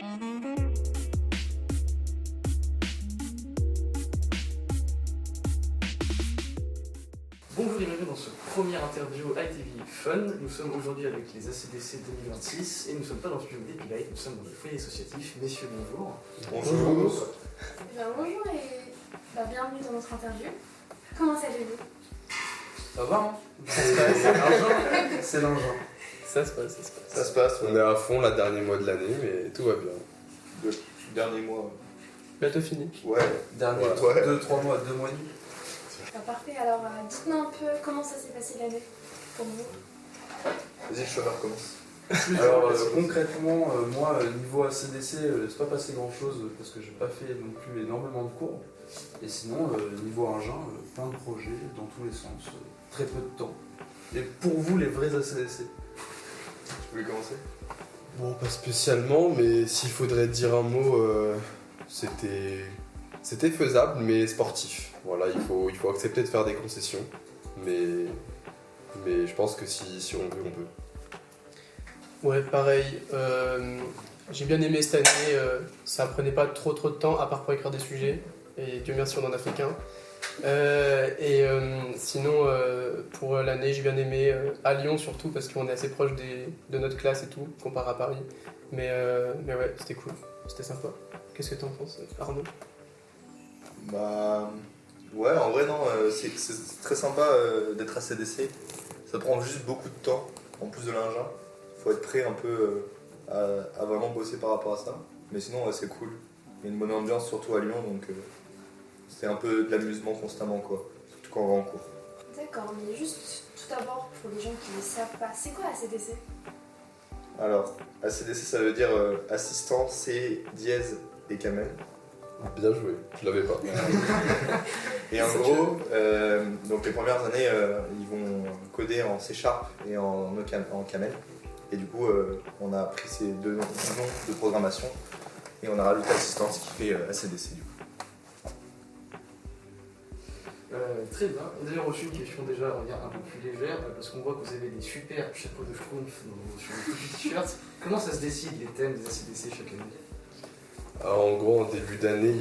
Bonjour et bienvenue dans ce premier interview ITV Fun. Nous sommes aujourd'hui avec les ACDC 2026 et nous ne sommes pas dans le studio d'Epilite, nous sommes dans le foyer associatif. Messieurs, bonjour. Bonjour. Bonjour et bienvenue dans notre interview. Comment allez-vous? Ça va, hein? C'est l'engin. Ça se passe. Ça se passe, On est à fond la dernier mois de l'année, mais tout va bien. Le dernier mois. Bientôt fini. Ouais. Dernier, Ouais. 2-3 mois, 2 mois et demi. Parfait, alors dites-nous un peu comment ça s'est passé l'année pour vous. Vas-y, le chauffeur commence. Alors concrètement, moi niveau ACDC, c'est pas passé grand chose parce que j'ai pas fait non plus énormément de cours. Et sinon, niveau engin, plein de projets dans tous les sens, très peu de temps. Et pour vous, les vrais ACDC? Tu voulais commencer? Bon, pas spécialement, mais s'il faudrait dire un mot, c'était faisable, mais sportif. Voilà, il faut accepter de faire des concessions, mais je pense que si on veut, on peut. Ouais, pareil. J'ai bien aimé cette année. Ça prenait pas trop de temps, à part pour écrire des sujets. Et Dieu merci, on en a fait qu'un. Sinon, pour l'année, j'ai bien aimé à Lyon surtout parce qu'on est assez proche de notre classe et tout, comparé à Paris. Mais ouais, c'était cool, c'était sympa. Qu'est-ce que t'en penses, Arnaud? Bah. Ouais, en vrai, non, c'est très sympa d'être ACDC. Ça prend juste beaucoup de temps, en plus de l'engin. Faut être prêt un peu à vraiment bosser par rapport à ça. Mais sinon, ouais, c'est cool. Il y a une bonne ambiance, surtout à Lyon, donc c'est un peu de l'amusement constamment, quoi. Surtout quand on va en cours. D'accord, mais juste tout d'abord, pour les gens qui ne savent pas, c'est quoi ACDC? Alors, ACDC, ça veut dire assistant C dièse et camel. Bien joué, je l'avais pas. Et en gros, donc les premières années, ils vont coder en C# et en Camel. Et du coup, on a pris ces deux noms de programmation et on a rajouté assistance qui fait ACDC du coup. Très bien. On a d'ailleurs reçu une question déjà on va dire, un peu plus légère parce qu'on voit que vous avez des super chapeaux de schtroumpf sur vos t-shirts. Comment ça se décide les thèmes des ACDC chaque année? Alors, en gros, en début d'année,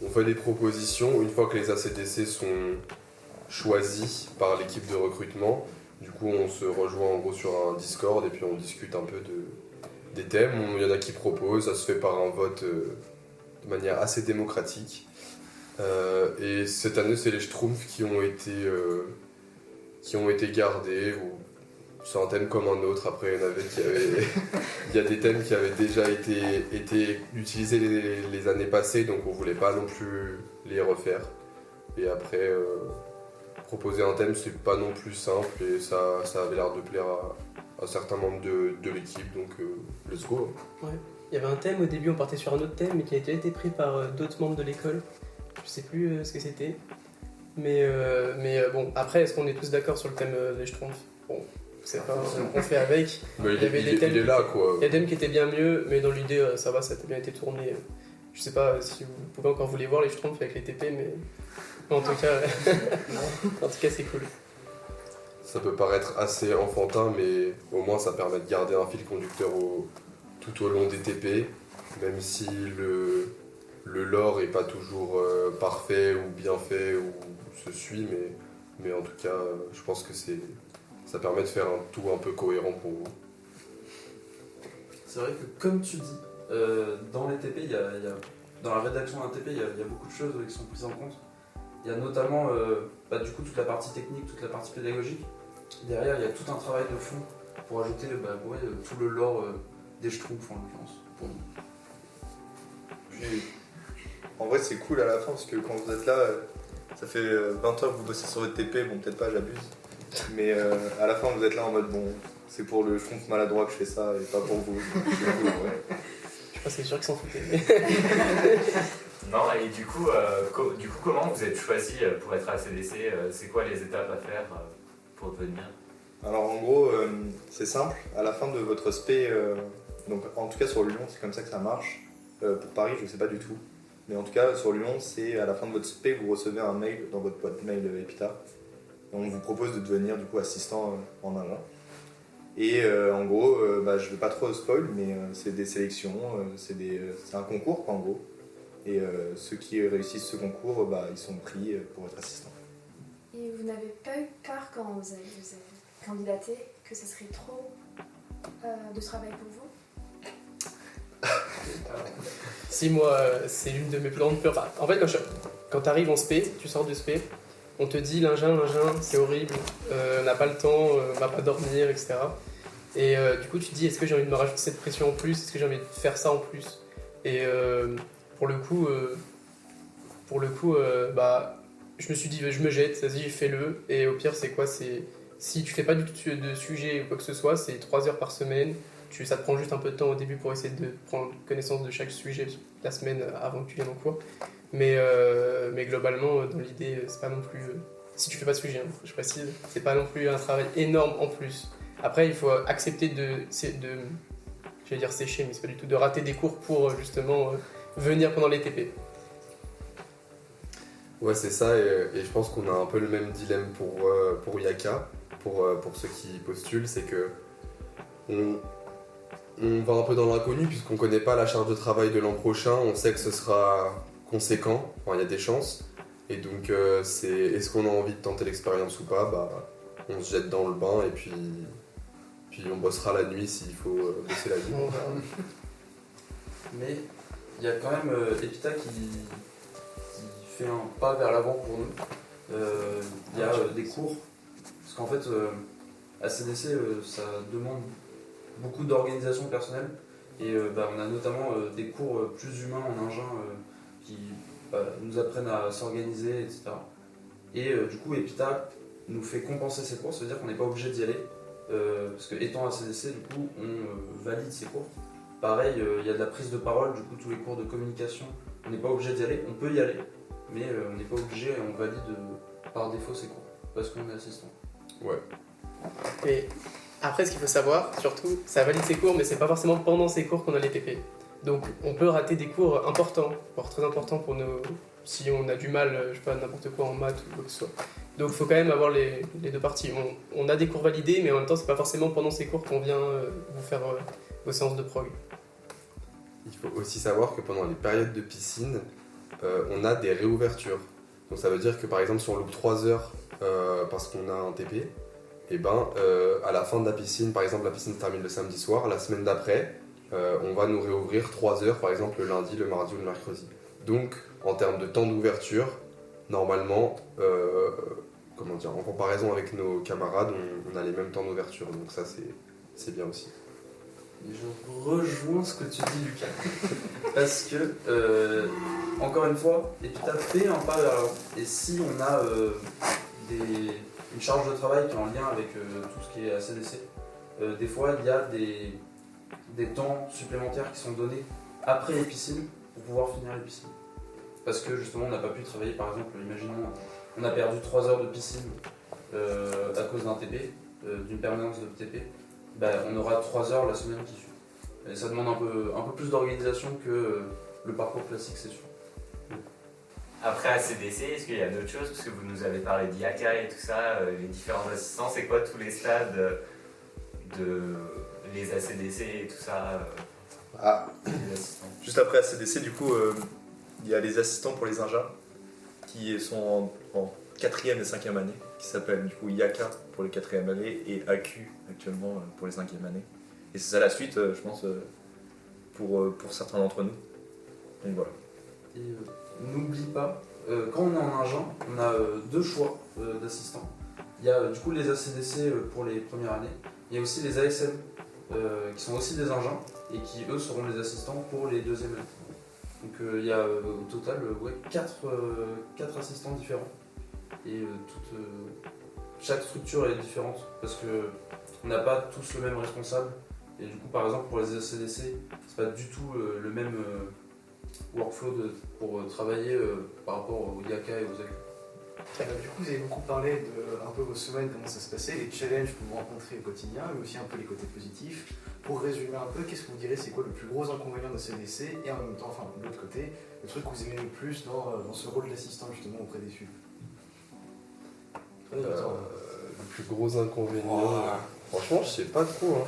on fait des propositions. Une fois que les ACDC sont choisis par l'équipe de recrutement, du coup, on se rejoint en gros sur un Discord et puis on discute un peu des thèmes. Il y en a qui proposent, ça se fait par un vote de manière assez démocratique. Et cette année, c'est les Schtroumpfs qui ont été gardés. C'est un thème comme un autre. Après, il y a des thèmes qui avaient déjà été utilisés les années passées, donc on voulait pas non plus les refaire. Et après, proposer un thème, c'est pas non plus simple et ça avait l'air de plaire à certains membres de l'équipe, donc let's go. Ouais. Il y avait un thème au début, on partait sur un autre thème, mais qui a déjà été pris par d'autres membres de l'école. Je sais plus ce que c'était. Mais bon, après, est-ce qu'on est tous d'accord sur le thème des Schtroumpfs? Bon. C'est pas, on fait avec. Mais il est là quoi. Il y a des thèmes qui étaient bien mieux, mais dans l'idée, ça va, ça a bien été tourné. Je sais pas si vous pouvez encore vous les voir, les Schtroumpfs avec les TP, mais en tout cas, c'est cool. Ça peut paraître assez enfantin, mais au moins ça permet de garder un fil conducteur tout au long des TP, même si le lore est pas toujours parfait ou bien fait ou se suit, mais en tout cas, je pense que ça permet de faire un tout un peu cohérent pour vous. C'est vrai que comme tu dis, dans les TP, dans la rédaction d'un TP, il y a beaucoup de choses qui sont prises en compte. Il y a notamment du coup, toute la partie technique, toute la partie pédagogique. Derrière, il y a tout un travail de fond pour ajouter tout le lore des Schtroumpfs en l'occurrence, pour nous. Puis, en vrai, c'est cool à la fin parce que quand vous êtes là, ça fait 20 heures que vous bossez sur votre TP, bon, peut-être pas, j'abuse. Mais à la fin, vous êtes là en mode bon, c'est pour le Schtroumpf maladroit que je fais ça et pas pour vous. C'est cool, ouais. Je pense que c'est sûr qu'ils s'en foutaient. Non, et du coup, comment vous êtes choisi pour être ACDC? C'est quoi les étapes à faire pour devenir? Alors en gros, c'est simple. À la fin de votre SP, donc en tout cas sur Lyon, c'est comme ça que ça marche. Pour Paris, je sais pas du tout. Mais en tout cas, sur Lyon, c'est à la fin de votre SP, vous recevez un mail dans votre boîte mail Epita. Et on vous propose de devenir du coup assistant en ingénieur. Et en gros, je vais pas trop spoil, mais c'est des sélections, c'est un concours quoi, en gros. Et ceux qui réussissent ce concours, ils sont pris pour être assistants. Et vous n'avez pas eu peur quand vous avez candidaté que ce serait trop de travail pour vous? Si, moi, c'est l'une de mes plus grandes peurs. Enfin, en fait, quand tu arrives en spé, tu sors du spé, on te dit l'ingin, c'est horrible, on n'a pas le temps, on va pas dormir, etc. Et du coup, tu te dis, est-ce que j'ai envie de me rajouter cette pression en plus? Est-ce que j'ai envie de faire ça en plus? Et pour le coup, je me suis dit, je me jette, vas-y, fais-le. Et au pire, c'est quoi? Si tu fais pas du tout de sujet ou quoi que ce soit, c'est 3 heures par semaine. Ça te prend juste un peu de temps au début pour essayer de prendre connaissance de chaque sujet la semaine avant que tu viennes en cours. Mais globalement, dans l'idée, c'est pas non plus... si tu fais pas de sujet, hein, je précise, c'est pas non plus un travail énorme en plus. Après, il faut accepter j'allais dire sécher, mais c'est pas du tout, de rater des cours pour justement venir pendant les TP. Ouais, c'est ça, et je pense qu'on a un peu le même dilemme pour Yaka, pour ceux qui postulent, c'est que on va un peu dans l'inconnu puisqu'on connaît pas la charge de travail de l'an prochain, on sait que ce sera conséquent, enfin il y a des chances, et donc est-ce qu'on a envie de tenter l'expérience ou pas, on se jette dans le bain et puis on bossera la nuit s'il faut bosser la nuit. Mais il y a quand même Epita qui fait un pas vers l'avant pour nous. Il y a des cours, parce qu'en fait, ACDC, ça demande beaucoup d'organisation personnelle, et on a notamment des cours plus humains en engin qui nous apprennent à s'organiser, etc. Et du coup, Epita nous fait compenser ces cours, ça veut dire qu'on n'est pas obligé d'y aller, parce que étant ACDC, du coup, on valide ces cours. Pareil, il y a de la prise de parole, du coup, tous les cours de communication, on n'est pas obligé d'y aller, on peut y aller, mais on n'est pas obligé et on valide par défaut ces cours, parce qu'on est assistant. Ouais. Et après, ce qu'il faut savoir, surtout, ça valide ses cours, mais c'est pas forcément pendant ces cours qu'on a les TP. Donc, on peut rater des cours importants, voire très importants pour nous, si on a du mal, je sais pas, n'importe quoi en maths ou quoi que ce soit. Donc, il faut quand même avoir les deux parties. On a des cours validés, mais en même temps, c'est pas forcément pendant ces cours qu'on vient vous faire vos séances de prog. Il faut aussi savoir que pendant les périodes de piscine, on a des réouvertures. Donc ça veut dire que par exemple, si on loupe 3 heures parce qu'on a un TP, et à la fin de la piscine, par exemple la piscine se termine le samedi soir, la semaine d'après, on va nous réouvrir 3 heures, par exemple le lundi, le mardi ou le mercredi. Donc en termes de temps d'ouverture, normalement, en comparaison avec nos camarades, on a les mêmes temps d'ouverture, donc ça c'est bien aussi. Et je rejoins ce que tu dis, Lucas. Parce que, encore une fois, Epita fait un pas vers l'avant. Et si on a une charge de travail qui est en lien avec tout ce qui est ACDC, des fois il y a des temps supplémentaires qui sont donnés après les piscines pour pouvoir finir les piscines. Parce que justement on n'a pas pu travailler, par exemple, imaginons, on a perdu 3 heures de piscine à cause d'un TP, d'une permanence de TP. On aura 3 heures la semaine qui suit. Et ça demande un peu plus d'organisation que le parcours classique, c'est sûr. Après ACDC, est-ce qu'il y a d'autres choses? Parce que vous nous avez parlé d'IACA et tout ça, les différents assistants, c'est quoi tous les stades de les ACDC et tout ça les assistants? Juste après ACDC, du coup, il y a les assistants pour les ingins qui sont en 4e et 5e année, qui s'appellent du coup IACA pour les 4e années et AQ actuellement pour les 5e années. Et c'est ça la suite, je pense, pour certains d'entre nous. Donc voilà. Et n'oublie pas, quand on est en ingin, on a 2 choix d'assistants. Il y a du coup les ACDC pour les premières années, il y a aussi les ASM qui sont aussi des engins et qui eux seront les assistants pour les 2e années. Donc il y a au total 4 assistants différents. Et chaque structure est différente parce qu'on n'a pas tous le même responsable. Et du coup, par exemple, pour les ACDC, c'est pas du tout le même workflow pour travailler par rapport aux IACA et aux AQ. Du coup, vous avez beaucoup parlé de un peu vos semaines, comment ça se passait, les challenges que vous rencontrez au quotidien, mais aussi un peu les côtés positifs. Pour résumer un peu, qu'est-ce que vous direz, c'est quoi le plus gros inconvénient de CDC et en même temps, enfin de l'autre côté, le truc que vous aimez le plus dans ce rôle d'assistant justement auprès des subs? Le plus gros inconvénient. Franchement, je sais pas trop. Hein.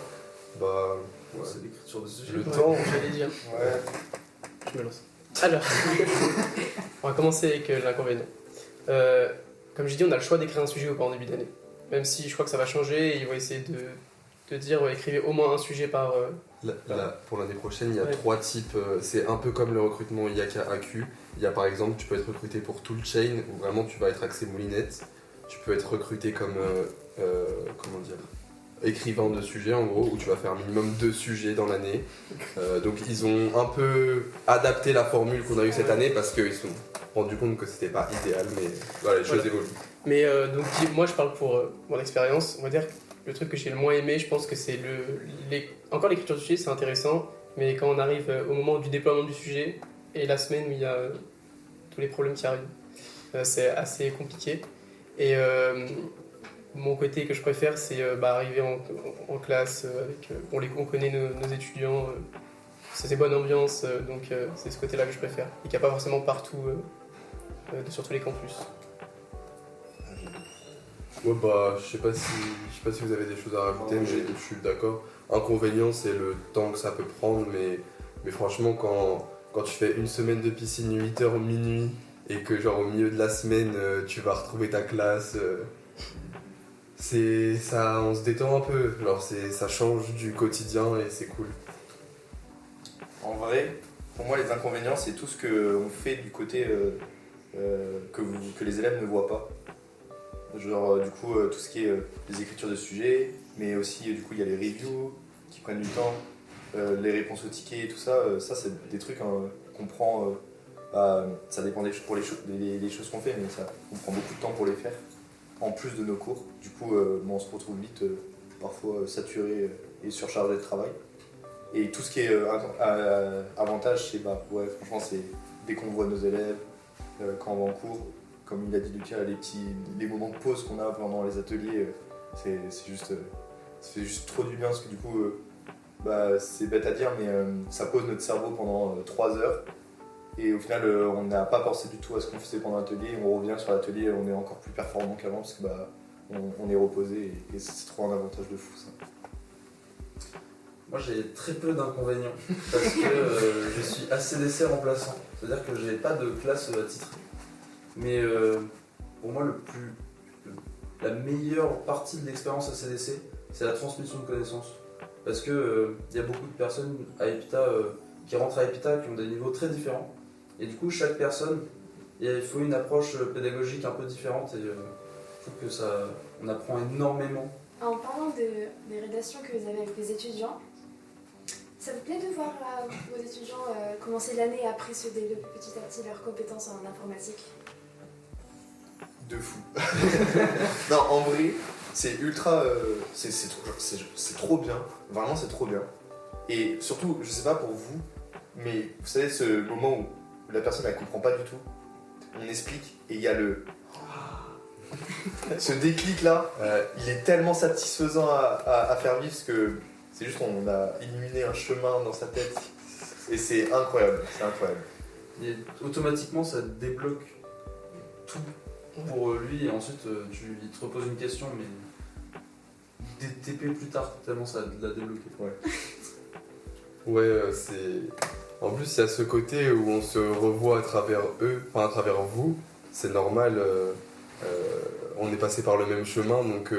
Bah, ouais. C'est l'écriture de sujet. Le Ouais, temps. j'allais dire. Ouais. Je me lance. Alors, on va commencer avec l'inconvénient. Comme j'ai dit, on a le choix d'écrire un sujet ou pas en début d'année. Même si je crois que ça va changer, et ils vont essayer de dire écrivez au moins un sujet par. Pour l'année prochaine, il y a Ouais. 3 types. C'est un peu comme le recrutement IAK-AQ. Il y a par exemple, tu peux être recruté pour toolchain, où vraiment tu vas être axé moulinette. Tu peux être recruté comme, comment dire, écrivain de sujets en gros, où tu vas faire minimum 2 sujets dans l'année. Donc ils ont un peu adapté la formule qu'on a eue cette année parce qu'ils se sont rendus compte que c'était pas idéal, mais voilà, les choses Voilà. évoluent. Mais donc, moi je parle pour mon expérience. On va dire que le truc que j'ai le moins aimé, je pense que c'est encore l'écriture du sujet, c'est intéressant, mais quand on arrive au moment du déploiement du sujet et la semaine où il y a tous les problèmes qui arrivent, c'est assez compliqué. Et mon côté que je préfère, c'est arriver en classe avec. On connaît nos étudiants, c'est bonne ambiance, donc c'est ce côté-là que je préfère. Et qu'il n'y a pas forcément partout sur tous les campus. Ouais, bah, je sais pas si vous avez des choses à rajouter, mais je suis d'accord. Inconvénient, c'est le temps que ça peut prendre, mais franchement, quand tu fais une semaine de piscine 8h minuit et que genre au milieu de la semaine, tu vas retrouver ta classe, c'est ça, on se détend un peu. Genre, ça change du quotidien et c'est cool. En vrai, pour moi, les inconvénients, c'est tout ce qu'on fait du côté que les élèves ne voient pas. Genre, du coup, tout ce qui est les écritures de sujets, mais aussi, du coup, il y a les reviews qui prennent du temps, les réponses aux tickets et tout ça. Ça, c'est des trucs qu'on prend. Ça dépend des choses qu'on fait, mais on prend beaucoup de temps pour les faire, en plus de nos cours. Du coup, on se retrouve vite, parfois saturé et surchargé de travail. Et tout ce qui est avantage, c'est franchement, c'est dès qu'on voit nos élèves, quand on va en cours, comme il a dit Lucas, les moments de pause qu'on a pendant les ateliers, ça fait juste trop du bien parce que du coup, c'est bête à dire, mais ça pose notre cerveau pendant 3 heures. Et au final, on n'a pas pensé du tout à ce qu'on faisait pendant l'atelier. On revient sur l'atelier, on est encore plus performant qu'avant parce que on est reposé et c'est trop un avantage de fou ça. Moi j'ai très peu d'inconvénients parce que je suis ACDC remplaçant, c'est-à-dire que j'ai pas de classe attitrée. Mais pour moi la meilleure partie de l'expérience ACDC, c'est la transmission de connaissances. Parce que y a beaucoup de personnes à EPITA qui rentrent à EPITA qui ont des niveaux très différents. Et du coup chaque personne, il faut une approche pédagogique un peu différente et je trouve que on apprend énormément. En parlant des rédactions que vous avez avec les étudiants, ça vous plaît de voir vos étudiants commencer l'année et après se développer petit à petit leurs compétences en informatique? De fou. Non, en vrai, c'est ultra. C'est trop bien. Vraiment, c'est trop bien. Et surtout, je sais pas pour vous, mais vous savez, ce moment où la personne elle comprend pas du tout, on explique et il y a ce déclic là, il est tellement satisfaisant à faire vivre parce que c'est juste qu'on a illuminé un chemin dans sa tête et c'est incroyable, c'est incroyable. Et automatiquement ça débloque tout pour lui et ensuite il te repose une question mais des TP plus tard tellement ça l'a débloqué. Ouais, en plus, il y a ce côté où on se revoit à travers eux, enfin à travers vous. C'est normal, on est passé par le même chemin, donc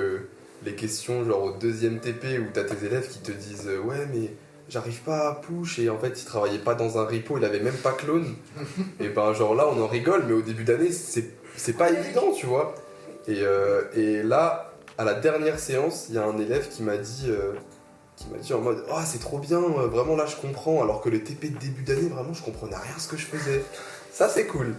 les questions, genre au 2e TP où t'as tes élèves qui te disent ouais, mais j'arrive pas à push, et en fait, il travaillait pas dans un repo, il avait même pas clone. Et ben, genre là, on en rigole, mais au début d'année, c'est pas évident, tu vois. Et là, à la dernière séance, il y a un élève qui m'a dit en mode « Oh, c'est trop bien, vraiment là je comprends », alors que le TP de début d'année, vraiment je comprenais rien à ce que je faisais. Ça c'est cool.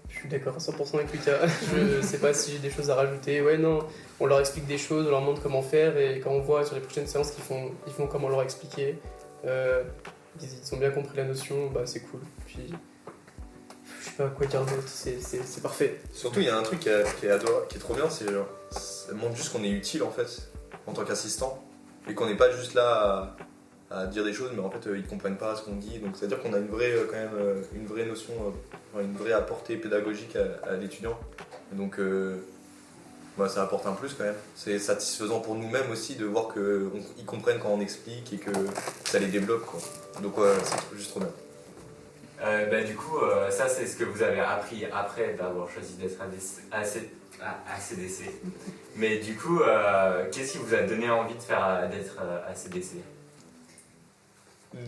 Je suis d'accord à 100% avec Lucas. Je sais pas si j'ai des choses à rajouter. Ouais, non, on leur explique des choses, on leur montre comment faire, et quand on voit sur les prochaines séances qu'ils font comme on leur a expliqué, ils ont bien compris la notion, bah c'est cool. Puis, je sais pas quoi dire d'autre, c'est parfait. Surtout, il y a un truc qui est trop bien, c'est genre, ça montre juste qu'on est utile en fait, en tant qu'assistant, et qu'on n'est pas juste là à dire des choses, mais en fait ils comprennent pas ce qu'on dit, donc c'est à dire qu'on a une vraie une vraie notion, une vraie apportée pédagogique à l'étudiant. Et donc bah, ça apporte un plus quand même. C'est satisfaisant pour nous-mêmes aussi de voir qu'ils comprennent quand on explique et que ça les développe, quoi. Donc ouais, c'est juste trop bien. Du coup, ça c'est ce que vous avez appris après d'avoir choisi d'être ACDC. Mais du coup, qu'est-ce qui vous a donné envie de faire d'être ACDC?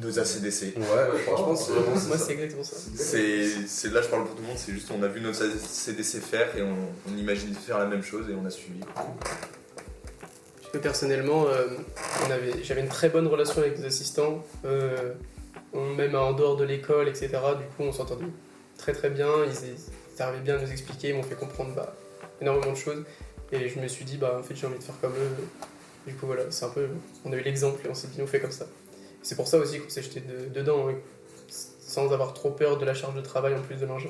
Nos ACDC. Ouais, franchement, c'est vraiment Moi, ça. c'est exactement ça. C'est là, je parle pour tout le monde, c'est juste on a vu nos ACDC faire et on imagine faire la même chose et on a suivi. Parce que personnellement, j'avais une très bonne relation avec les assistants, même en dehors de l'école, etc. Du coup, on s'entendait très très bien, ils arrivaient bien à nous expliquer, ils m'ont fait comprendre énormément de choses. Et je me suis dit, en fait, j'ai envie de faire comme eux. Du coup, voilà, c'est un peu. On a eu l'exemple et on s'est dit, on fait comme ça. C'est pour ça aussi qu'on s'est jeté dedans, hein, sans avoir trop peur de la charge de travail en plus de l'engin.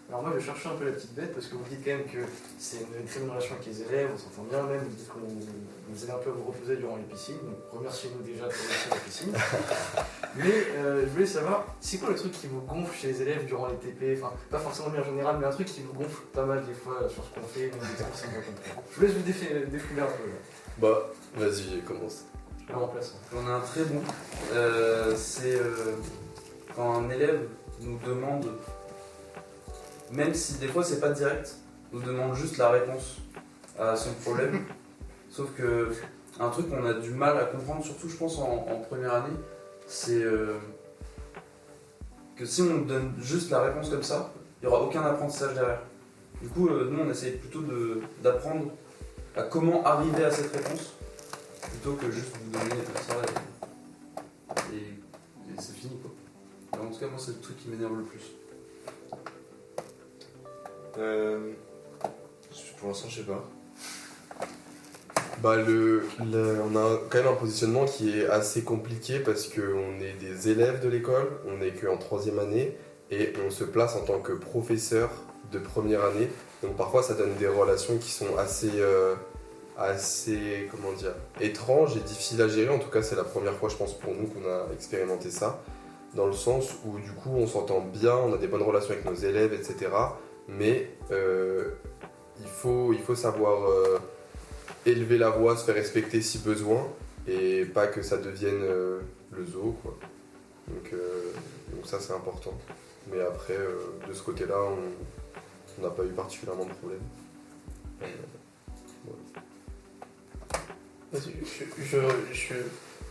Alors moi je cherchais un peu la petite bête parce que vous dites quand même que c'est une très bonne relation avec les élèves, on s'entend bien, même vous dites qu'on vous aide un peu à vous reposer durant les piscines, donc remerciez-nous déjà pour réussir la piscine. Mais je voulais savoir, c'est quoi le truc qui vous gonfle chez les élèves durant les TP, enfin pas forcément en général, mais un truc qui vous gonfle pas mal des fois sur ce qu'on fait, même des trucs qu'on comprend. Je vous laisse vous défouler un peu là. Bah, vas-y, commence. Je le remplace. On a un très bon. C'est quand un élève nous demande, même si des fois c'est pas direct, nous demande juste la réponse à son problème. Sauf que un truc qu'on a du mal à comprendre, surtout je pense en première année, c'est que si on donne juste la réponse comme ça, il n'y aura aucun apprentissage derrière. Du coup, nous on essaye plutôt d'apprendre à comment arriver à cette réponse, plutôt que juste vous donner ça et c'est fini quoi. Alors, en tout cas, moi c'est le truc qui m'énerve le plus. Pour l'instant, je sais pas. Bah on a quand même un positionnement qui est assez compliqué parce qu'on est des élèves de l'école, on n'est qu'en 3e année et on se place en tant que professeur de première année. Donc parfois ça donne des relations qui sont assez comment dire, étranges et difficiles à gérer. En tout cas c'est la première fois je pense pour nous qu'on a expérimenté ça. Dans le sens où du coup on s'entend bien, on a des bonnes relations avec nos élèves, etc. Mais il faut savoir élever la voix, se faire respecter si besoin, et pas que ça devienne le zoo, quoi. Donc ça c'est important. Mais après, de ce côté-là, on n'a pas eu particulièrement de problème. Je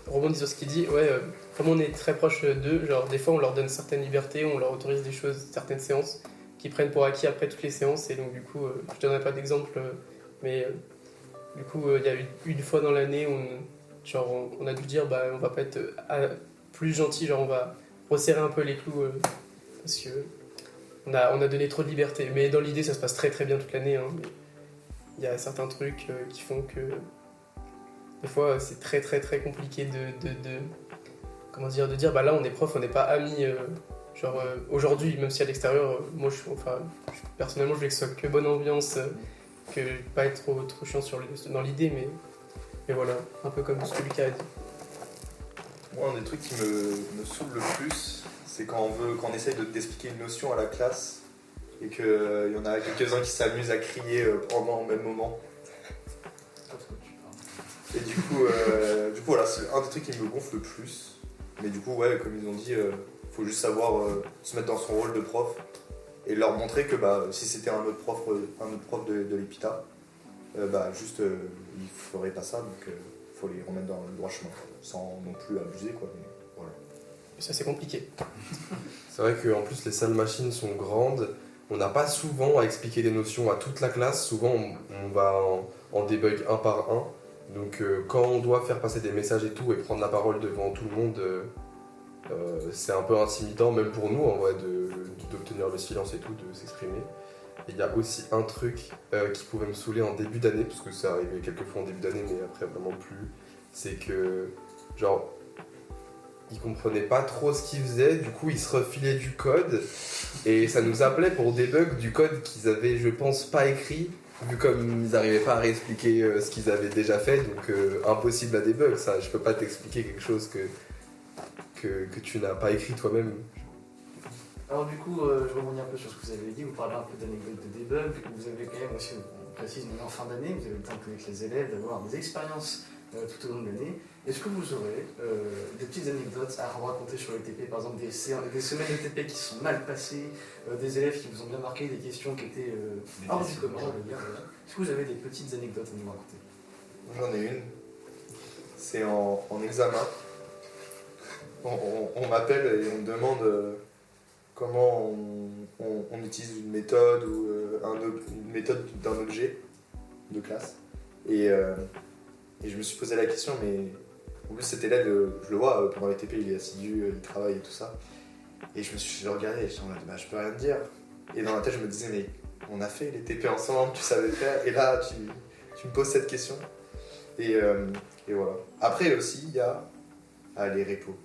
rebondis sur ce qu'il dit. Ouais, comme on est très proche d'eux, genre des fois on leur donne certaines libertés, on leur autorise des choses, certaines séances qui prennent pour acquis après toutes les séances. Et donc du coup, je donnerai pas d'exemple, mais du coup, il y a eu une fois dans l'année où on a dû dire on va pas être plus gentil, genre on va resserrer un peu les clous parce que on a donné trop de liberté. Mais dans l'idée, ça se passe très très bien toute l'année. Hein. Il y a certains trucs qui font que des fois c'est très très très compliqué de dire là on est prof, on n'est pas amis. Aujourd'hui, même si à l'extérieur, moi personnellement je veux que ce soit que bonne ambiance, que pas être trop chiant dans l'idée, mais voilà, un peu comme ce que Lucas a dit. Moi, un des trucs qui me saoule le plus, c'est quand on essaye d'expliquer une notion à la classe et qu'il y en a quelques-uns qui s'amusent à crier pendant le même moment. Et du coup, voilà, c'est un des trucs qui me gonfle le plus. Mais du coup, ouais, comme ils ont dit, faut juste savoir se mettre dans son rôle de prof et leur montrer que si c'était un autre prof de l'EPITA, il ferait pas ça, donc faut les remettre dans le droit chemin, sans non plus abuser, quoi. Mais voilà. Ça c'est compliqué. C'est vrai qu'en plus les salles machines sont grandes, on n'a pas souvent à expliquer des notions à toute la classe, souvent on va en debug un par un. Donc quand on doit faire passer des messages et tout et prendre la parole devant tout le monde, c'est un peu intimidant, même pour nous en vrai, d'obtenir le silence et tout, de s'exprimer. Et il y a aussi un truc qui pouvait me saouler en début d'année, parce que ça arrivait quelques fois en début d'année, mais après vraiment plus, c'est que genre ils comprenaient pas trop ce qu'ils faisaient, du coup ils se refilaient du code et ça nous appelait pour des bugs du code qu'ils avaient, je pense, pas écrit, vu comme ils n'arrivaient pas à réexpliquer ce qu'ils avaient déjà fait, donc impossible à débug, ça. Je peux pas t'expliquer quelque chose que tu n'as pas écrit toi-même. Alors du coup, je rebondis un peu sur ce que vous avez dit, vous parlez un peu d'anecdotes de debug, vous avez quand même aussi précise, on est en fin d'année, vous avez le temps de connaître les élèves, d'avoir des expériences tout au long de l'année. Est-ce que vous aurez des petites anecdotes à raconter sur les TP, par exemple des semaines de TP qui sont mal passées, des élèves qui vous ont bien marqué, des questions qui étaient hors du commun, on va dire. Voilà. Est-ce que vous avez des petites anecdotes à nous raconter? J'en ai une. C'est en examen. On m'appelle et on me demande comment on utilise une méthode ou une méthode d'un objet de classe. Et je me suis posé la question, mais en plus cet élève, je le vois pendant les TP, il est assidu, il travaille et tout ça. Et je le regardais et je me disais, bah, je peux rien te dire. Et dans la tête, je me disais, mais on a fait les TP ensemble, tu savais faire, et là, tu me poses cette question. Et voilà. Après aussi, il y a les repos.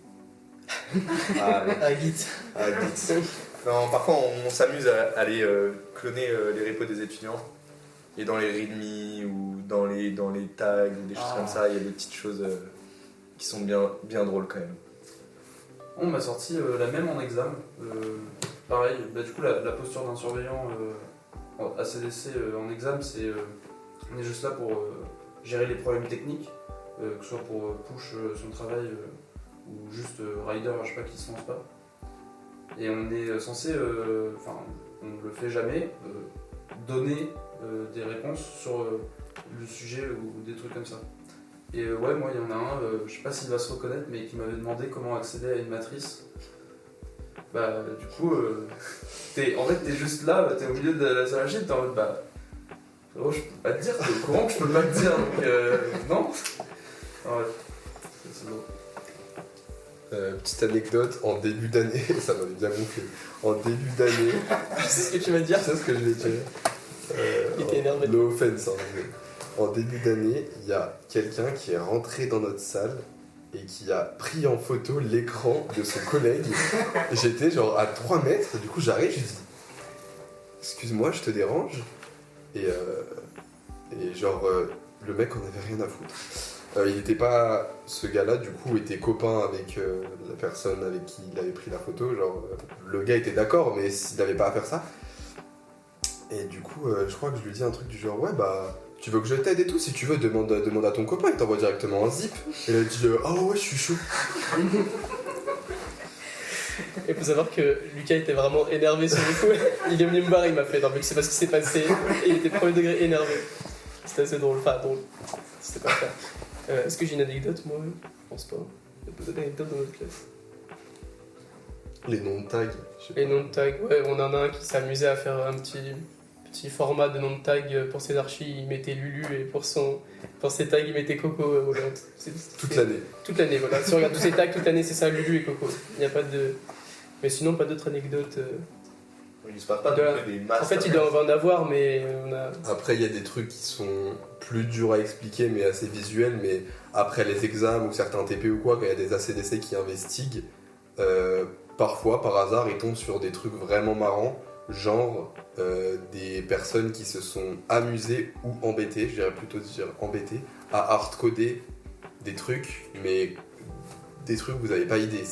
Git. Git. Non, parfois, on s'amuse à aller cloner les repos des étudiants. Et dans les readme ou dans les tags ou des choses comme ça, il y a des petites choses qui sont bien drôles quand même. On m'a sorti la même en examen. Pareil, du coup la posture d'un surveillant ACDC en examen, c'est on est juste là pour gérer les problèmes techniques, que ce soit pour push son travail ou juste rider, je sais pas, qui se lance pas. Et on est censé, on ne le fait jamais, donner des réponses sur le sujet ou des trucs comme ça. Et ouais, moi il y en a un, je sais pas s'il va se reconnaître, mais qui m'avait demandé comment accéder à une matrice. Bah du coup, t'es juste là, t'es au milieu de la salle machine, t'es en mode oh, je peux pas te dire, t'es au courant que je peux pas te dire, donc non. Ah ouais, c'est bon. Petite anecdote, en début d'année, ça m'avait bien gonflé. En début d'année. Je sais ce que tu vas dire. Tu sais ce que je vais dire. Il était énervé. No offense, hein, mais en début d'année, il y a quelqu'un qui est rentré dans notre salle et qui a pris en photo l'écran de son collègue. J'étais genre à 3 mètres, du coup j'arrive, je dis excuse-moi, je te dérange. Et genre, le mec en avait rien à foutre. Il était pas. Ce gars-là, du coup, était copain avec la personne avec qui il avait pris la photo. Genre, le gars était d'accord, mais il n'avait pas à faire ça. Et du coup, je crois que je lui dis un truc du genre, ouais, bah, tu veux que je t'aide et tout? Si tu veux, demande à ton copain, il t'envoie directement un zip. Et il a dit, ah ouais, je suis chaud. Il faut savoir que Lucas était vraiment énervé sur le coup. Il est venu me voir, il m'a fait, non mais tu sais pas ce qui s'est passé. Et il était premier degré énervé. C'était assez drôle, enfin drôle. C'était pas clair. Est-ce que j'ai une anecdote, moi? Je pense pas. Il y a pas d'anecdote dans notre classe. Les noms de tags. Les noms de tags, ouais, on en a un qui s'amusait à faire un petit format de nom de tag pour ses archis, il mettait Lulu et pour ses tags, il mettait Coco. Voilà. Toute l'année. Toute l'année, voilà. Si on regarde tous ses tags, toute l'année, c'est ça, Lulu et Coco. Il n'y a pas de. Mais sinon, pas d'autres anecdotes. Il se passe pas des masses. En fait, il doit en avoir, mais on a. Après, il y a des trucs qui sont plus durs à expliquer, mais assez visuels. Mais après les examens ou certains TP ou quoi, quand il y a des ACDC qui investiguent, parfois, par hasard, ils tombent sur des trucs vraiment marrants, genre des personnes qui se sont amusées ou embêtées, je dirais plutôt dire embêtées, à hardcoder des trucs, mais des trucs vous n'avez pas idée.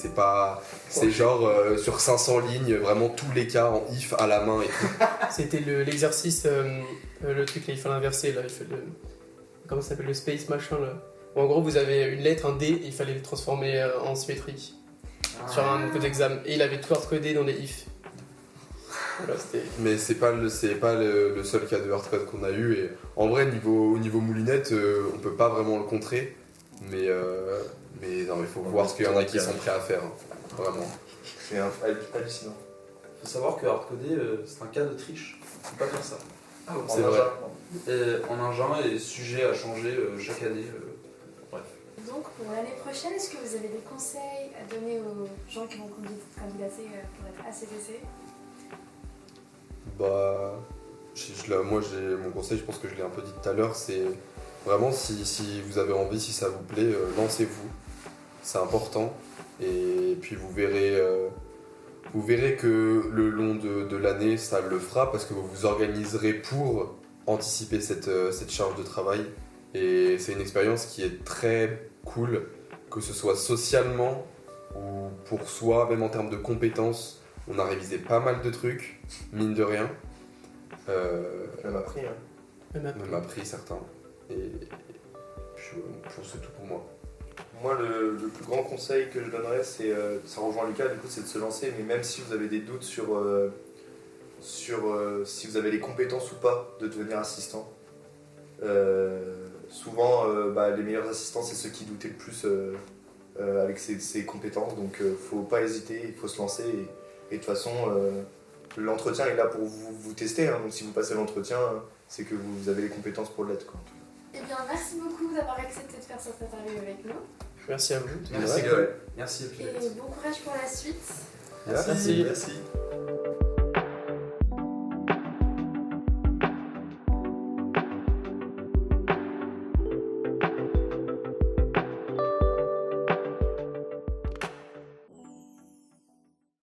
C'est genre sur 500 lignes, vraiment tous les cas en if à la main et tout. C'était l'exercice, le truc là, il fallait inverser, là, il fait le. Comment ça s'appelle, le space machin là. En gros, vous avez une lettre, un D, et il fallait le transformer en symétrique. Sur un code d'examen. Et il avait tout hardcodé dans des ifs. Voilà, mais c'est pas le seul cas de hardcode qu'on a eu. Et en vrai, au niveau moulinette, on peut pas vraiment le contrer. Mais non, il faut voir ce qu'il y en a qui sont prêts à faire. Hein. Vraiment. C'est hallucinant. Faut savoir que hardcoder, c'est un cas de triche. Faut pas faire ça. Ah, c'est vrai. En engin et sujet à changer chaque année. Bref. Donc pour l'année prochaine, est-ce que vous avez des conseils à donner aux gens qui vont candidater pour être ACDC? Bah, moi mon conseil, je pense que je l'ai un peu dit tout à l'heure, c'est vraiment si vous avez envie, si ça vous plaît, lancez-vous. C'est important. Et puis vous verrez que le long de l'année, ça le fera parce que vous vous organiserez pour anticiper cette charge de travail. Et c'est une expérience qui est très cool, que ce soit socialement ou pour soi, même en termes de compétences. On a révisé pas mal de trucs, mine de rien. Ça m'a appris, hein. Même après. Même appris certains. Et puis, c'est tout pour moi. Moi, le plus grand conseil que je donnerais, c'est, ça rejoint Lucas, du coup, c'est de se lancer, mais même si vous avez des doutes sur si vous avez les compétences ou pas de devenir assistant, souvent, les meilleurs assistants, c'est ceux qui doutaient le plus avec ses compétences, donc faut pas hésiter, il faut se lancer, et de toute façon, l'entretien est là pour vous tester, hein, donc si vous passez l'entretien, c'est que vous avez les compétences pour l'être, quoi. Eh bien, merci beaucoup d'avoir accepté de faire cette interview avec nous. Merci à vous. Merci, Ouais. Merci. Et bon courage pour la suite. Merci. Merci.